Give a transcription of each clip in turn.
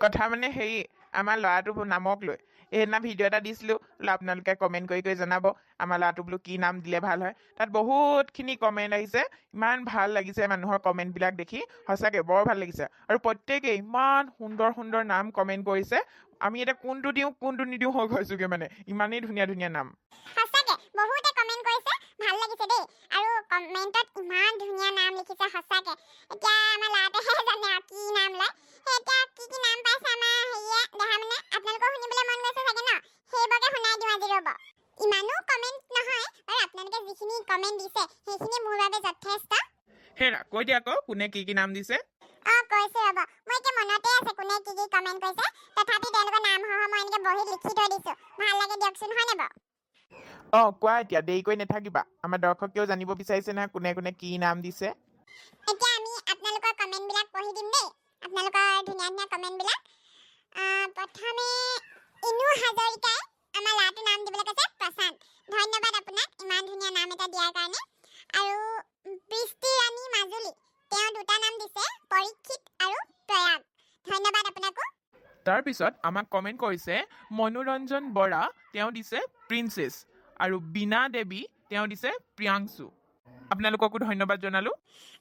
কথা মানে হেৰি আমাৰ ল'ৰাটো নামক লৈ সেইদিনা ভিডিঅ' এটা দিছিলোঁ বোলো আপোনালোকে কমেণ্ট কৰি জনাব আমাৰ ল'ৰাটো বোলো কি নাম দিলে ভাল হয় তাত বহুতখিনি কমেণ্ট আহিছে ইমান ভাল লাগিছে মানুহৰ কমেণ্টবিলাক দেখি সঁচাকৈ বৰ ভাল লাগিছে আৰু প্ৰত্যেকে ইমান সুন্দৰ সুন্দৰ নাম কমেণ্ট কৰিছে আমি এতিয়া কোনটো দিওঁ কোনটো নিদিওঁ হৈ গৈছোগে মানে ইমানেই ধুনীয়া ধুনীয়া নাম সঁচাকে বহুতে কমেন্ট কৰিছে ভাল লাগিছে দেই আৰু কমেন্টত ইমান ধুনীয়া নাম লিখিছে সঁচাকে এতিয়া আমাৰ ল'ৰাটোহে জানে আৰু কি নাম লয় এতিয়া কি নাম পাইছে আমাৰ হেৰিয়ে দেখা মানে আপোনালোকৰ শুনিবলৈ মন গৈছে চাগে ন সেইবোৰকে শুনাই দিওঁ আজি ৰ'ব ইমানো কমেন্ট নহয় আৰু আপোনালোকে যিখিনি কমেন্ট দিছে সেইখিনি মোৰ বাবে যথেষ্ট হেৰা কৈ দিয়া আকৌ কোনে কি নাম দিছে কৈছে ৰ'ব মই এতিয়া মনতে আছে কোনে কি কমেন্ট কৰিছে তথাপি তেওঁলোকৰ নামসমূহ মই এনেকৈ বহীত লিখি থৈ দিছোঁ ভাল লাগে দিয়কচোন হয় নে বাৰু কোৱা এতিয়া দেৰি কৰি নাথাকিবা আমাৰ দৰ্শকেও জানিব বিচাৰিছে নহয় কোনে কোনে কি নাম দিছে এতিয়া আমি আপোনালোকৰ কমেন্টবিলাক পঢ়ি দিম দেই আপোনালোকৰ ধুনীয়া ধুনীয়া কমেন্টবিলাক প্ৰথমে ইনু হাজৰিকাই আমাৰ ল'ৰাটোৰ নাম দিবলৈ কৈছে প্ৰশান্ত ধন্যবাদ আপোনাক ইমান ধুনীয়া নাম এটা দিয়াৰ কাৰণে আৰু বৃষ্টি ৰাণী মাজুলী তেওঁ দুটা নাম দিছে পৰীক্ষিত আৰু প্ৰয়াগ ধন্যবাদ আপোনাকো তাৰপিছত আমাক কমেণ্ট কৰিছে মনোৰঞ্জন বৰা তেওঁ দিছে প্ৰিন্সেছ আৰু বীণা দেৱী তেওঁ দিছে প্ৰিয়াংশু আপোনালোককো ধন্যবাদ জনালো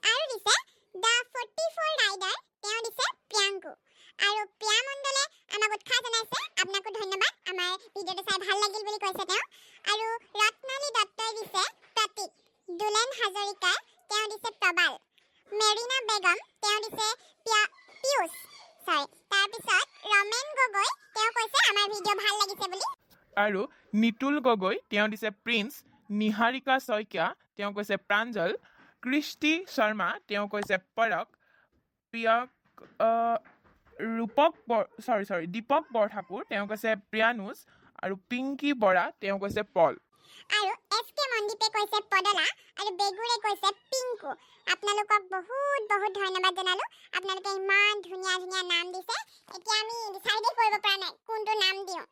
আৰু দিছে দা 44 ৰাইডাৰ তেওঁ দিছে প্ৰিয়াংকু আৰু প্ৰিয়া মণ্ডলে আমাক উৎসাহ জনাইছে আপোনাকো ধন্যবাদ আমাৰ ভিডিঅ'টো চাই ভাল লাগিল বুলি কৈছে তেওঁ আৰু ৰত্নালী দত্তই দিছে প্ৰতীক দুলেন হাজৰিকাই তেওঁ দিছে প্ৰবাল মেৰিনা বেগম তেওঁ দিছে পিয়ুষ তাৰপিছত ৰমেন গগৈ তেওঁ কৈছে আমাৰ ভিডিঅ' ভাল লাগিছে বুলি আৰু নিতুল গগৈ তেওঁ দিছে প্ৰিন্স নিহাৰিকা শইকীয়া তেওঁ কৈছে প্ৰাঞ্জল কৃষ্টি শৰ্মা তেওঁ কৈছে পৰক দীপক বৰঠাকুৰ তেওঁ কৈছে প্ৰিয়ানুজ আৰু পিংকি বৰা তেওঁ কৈছে পল আৰু এফকে মনদীপে কৈছে পদলা আৰু বেগুৰে কৈছে পিংকু আপোনালোকক বহুত বহুত ধন্যবাদ জনালো আপোনালোকে ইমান ধুনীয়া ধুনীয়া নাম দিছে এতিয়া আমি ডিচাইডে কৰিব পৰা নাই কোনটো নাম দিওঁ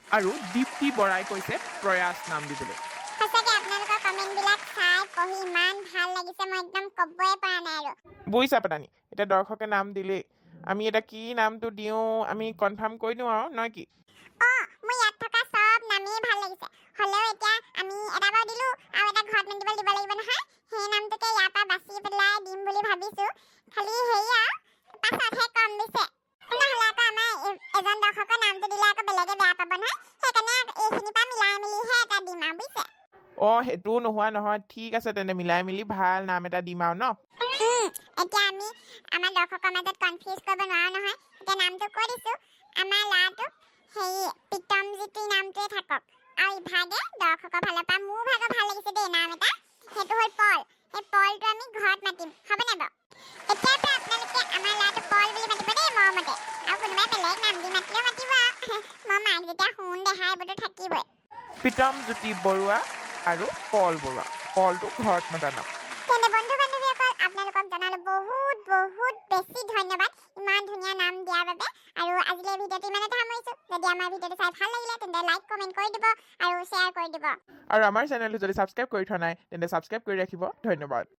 আৰু দীপ্তি বৰাই কৈছে প্ৰয়াস নাম দিবলৈ সঁচাকৈ আপোনালোকৰ কমেণ্টবিলাক চাই পঢ়ি ইমান ভাল লাগিছে মই একদম ক'বই পৰা নাই আৰু বুজিছা পাতানি এতিয়া দৰ্শকে নাম দিলেই আমি এতিয়া কি নামটো দিওঁ আমি কনফাৰ্ম কৰি দিওঁ আৰু নহয় কি মোৰ ইয়াত থকা সব নামেই ভাল লাগিছে হ'লেও এতিয়া আমি এটা বাৰু দিলোঁ আৰু এটা ঘৰত মাতিবলৈ দিব লাগিব নহয় সেই নামটোকে ইয়াৰ পৰা বাছি পেলাই দিম বুলি ভাবিছোঁ খালি হেৰি আৰু পাছতহে কম দিছে নহ'লে আকৌ আমাৰ এজন দৰ্শকৰ নামটো দিলে আকৌ বেলেগে বেয়া পাব নহয় সেইকাৰণে এইখিনিৰ পৰা মিলাই মেলিহে এটা দিম আৰু বুজিছে সেইটোও নোহোৱা নহয় ঠিক আছে তেনে মিলাই মিলি ভাল নাম এটা দিম আৰু ন এতিয়া আমি আমাৰ দৰ্শকৰ মাজত কনফিউজ কৰিব নোৱাৰো নহয় এতিয়া নামটো কৈ দিছোঁ আমাৰ ল'ৰাটোক হেৰি প্ৰীতমজ্যোতি নামটোৱে থাকক আৰু ইভাগে দৰ্শকৰ ফালৰ পৰা মোৰ ভাগৰ ভাল লাগিছে দেই নাম এটা সেইটো হ'ল পল সেই পলটো আমি ঘৰত মাতিম হ'বনে বাৰু এতিয়াৰ পৰা আপোনালোকে আমাৰ ল'ৰাটোক পল বুলি মাতিব দেই মৰমতে আৰু কোনোবাই বেলেগ নাম দি মাতিলেও মাতিব মই মাক যেতিয়া শুন দেহা এইবোৰতো থাকিবই প্ৰীতমজ্যোতি বৰুৱা আৰু পল বৰুৱা পলটো ঘৰত মতা নাম তেন্তে বন্ধু বান্ধৱীসকল আপোনালোকক জনালো বহুত বহুত বেছি ধন্যবাদ ইমান ধুনীয়া নাম দিয়াৰ বাবে আৰু আজিলৈ ভিডিঅ'টো ইমানতে সামৰিছোঁ যদি আমাৰ ভিডিঅ'টো চাই ভাল লাগিলে তেন্তে লাইক কমেণ্ট কৰি দিব আৰু শ্বেয়াৰ কৰি দিব আৰু আমাৰ চেনেলটো যদি ছাবস্ক্ৰাইব কৰি থোৱা নাই তেন্তে ছাবস্ক্ৰাইব কৰি ৰাখিব ধন্যবাদ